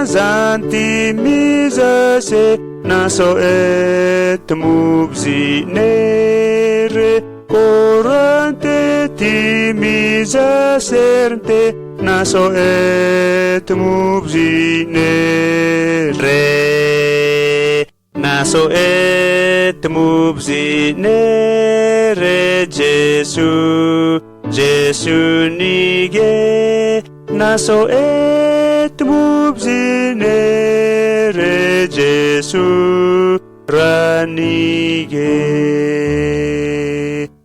zanti mizase naso et mubzi nere corante ti mizaserte naso et mubzi nere naso et mubzi nere Jesu nige naso et mubzi nere Jesu ranige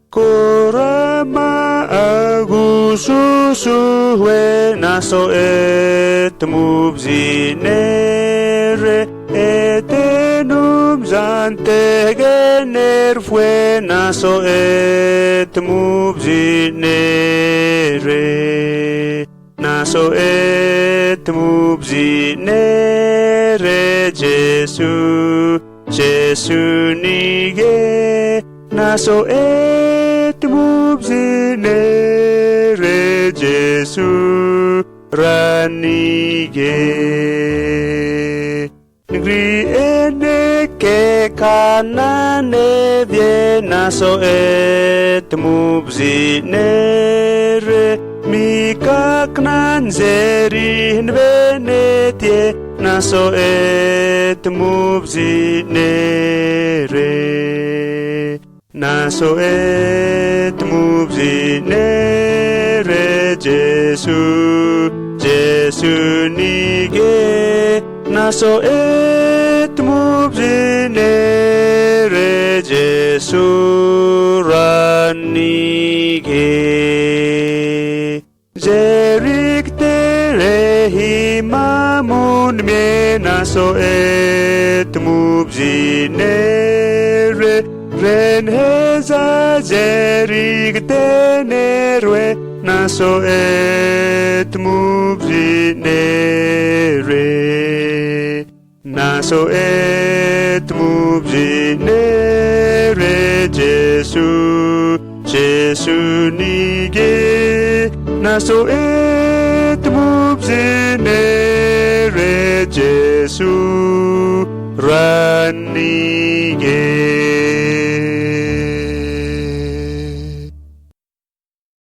korama agususuwe naso et mubzi nere etenum zante gener fue naso et mubzi nere naso et mubzi nere Jesu nige naso et mubzi nere Jesu ranige Gri ene ke kanane vie naso et mubzi nere mikaknan zerin venetie naso et mubzi nere naso et mubzi nere Jesu nige naso et mubzi nere Jesu ranige Jerik tere himamun me naso et mubzi nere ren heza jerik tenerwe naso et mubzi nere naso et mubzi nere Jesu nige naso et mubzi nere Jesu ranige